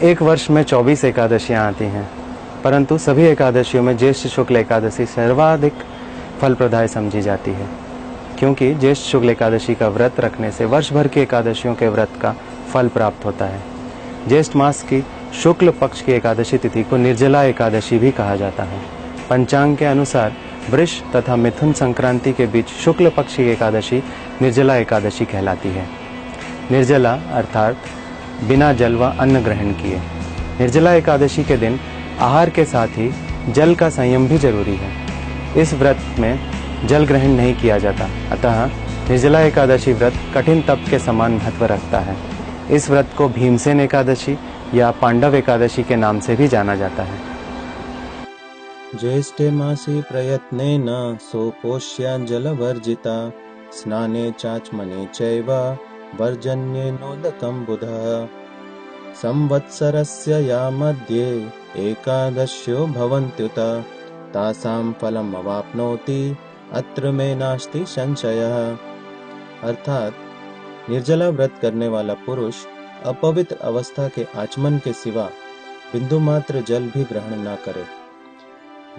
एक वर्ष में 24 एकादशियाँ आती हैं, परंतु सभी एकादशियों में ज्येष्ठ शुक्ल एकादशी सर्वाधिक फलप्रदायी समझी जाती है, क्योंकि ज्येष्ठ शुक्ल एकादशी का व्रत रखने से वर्ष भर की एकादशियों के व्रत का फल प्राप्त होता है। ज्येष्ठ मास की शुक्ल पक्ष की एकादशी तिथि को निर्जला एकादशी भी कहा जाता है। पंचांग के अनुसार वृष तथा मिथुन संक्रांति के बीच शुक्ल पक्ष की एकादशी निर्जला एकादशी कहलाती है। निर्जला अर्थात बिना जल व अन्न ग्रहण किए। निर्जला एकादशी के दिन आहार के साथ ही जल का संयम भी जरूरी है। इस व्रत में जल ग्रहण नहीं किया जाता, अतः निर्जला एकादशी व्रत कठिन तप के समान महत्व रखता है। इस व्रत को भीमसेन एकादशी या पांडव एकादशी के नाम से भी जाना जाता है। ज्येष्ठे मासी प्रयत्नेन सोपोष्याञ्जलवर्जिता स्नाने चाचमने चैव वर्जन्येनोदकं बुधः संवत्सरस्य या मध्ये एकादश्यो भवन्त्युत तासां फलम् अवाप्नोति अत्र में नास्ति संशयः। अर्थात निर्जला व्रत करने वाला पुरुष अपवित्र अवस्था के आचमन के सिवा बिंदु मात्र जल भी ग्रहण न करे।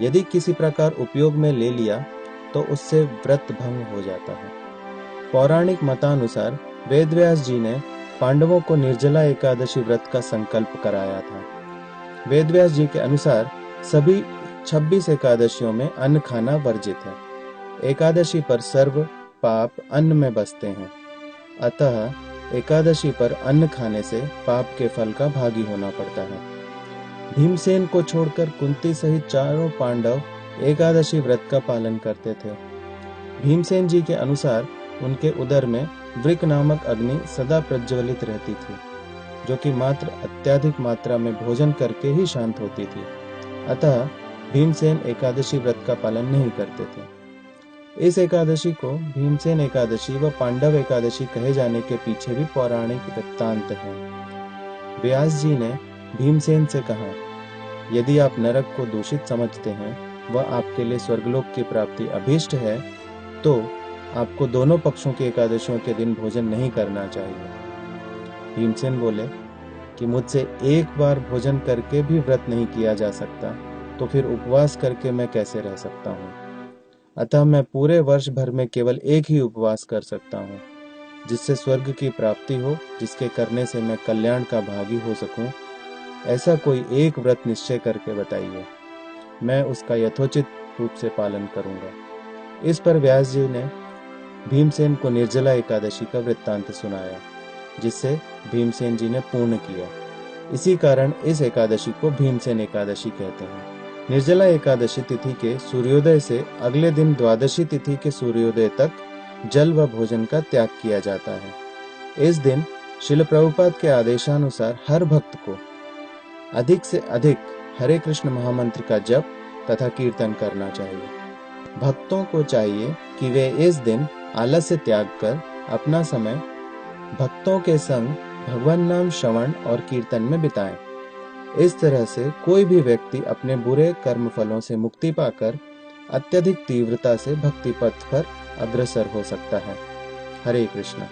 यदि किसी प्रकार उपयोग में ले लिया तो उससे व्रत भंग हो जाता है। पौराणिक मतानुसार वेदव्यास जी ने पांडवों को निर्जला एकादशी व्रत का संकल्प कराया था। वेदव्यास जी के अनुसार सभी 26 एकादशियों में अन्न खाना वर्जित है। एकादशी पर सर्व पाप अन्न में बसते हैं, अतः एकादशी पर अन्न खाने से पाप के फल का भागी होना पड़ता है। भीमसेन को छोड़कर कुंती सहित चारों पांडव एकादशी व्रत का पालन करते थे। भीमसेन जी के अनुसार उनके उदर में वृक नामक अग्नि सदा प्रज्वलित रहती थी, जो कि मात्र अत्यधिक मात्रा में भोजन करके ही शांत होती थी। अतः भीमसेन एकादशी व्रत का पालन नहीं करते थे। इस एकादशी को भीमसेन एकादशी व पांडव एकादशी कहे जाने के पीछे भी पौराणिक वृत्तांत है। व्यास जी ने भीमसेन से कहा, यदि आप नरक को दूषित समझते हैं व आपके लिए स्वर्गलोक की प्राप्ति अभीष्ट है, तो आपको दोनों पक्षों की एकादशियों के दिन भोजन नहीं करना चाहिए। भीमसेन बोले कि मुझसे एक बार भोजन करके भी व्रत नहीं किया जा सकता, तो फिर उपवास करके मैं कैसे रह सकता हूँ। अतः मैं पूरे वर्ष भर में केवल एक ही उपवास कर सकता हूँ, जिससे स्वर्ग की प्राप्ति हो, जिसके करने से मैं कल्याण का भागी हो सकूं। ऐसा कोई एक व्रत निश्चय करके बताइए, मैं उसका यथोचित रूप से पालन करूंगा। इस पर व्यास जी ने भीमसेन को निर्जला एकादशी का वृत्तांत सुनाया, जिससे भीमसेन जी ने पूर्ण किया। इसी कारण इस एकादशी को भीमसेन एकादशी कहते हैं। निर्जला एकादशी तिथि के सूर्योदय से अगले दिन द्वादशी तिथि के सूर्योदय तक जल व भोजन का त्याग किया जाता है। इस दिन श्रील प्रभुपाद के आदेशानुसार हर भक्त को अधिक से अधिक हरे कृष्ण महामंत्र का जप तथा कीर्तन करना चाहिए। भक्तों को चाहिए कि वे इस दिन आलस्य त्याग कर अपना समय भक्तों के संग भगवान नाम श्रवण और कीर्तन में बिताएं। इस तरह से कोई भी व्यक्ति अपने बुरे कर्म फलों से मुक्ति पाकर अत्यधिक तीव्रता से भक्ति पथ पर अग्रसर हो सकता है। हरे कृष्ण।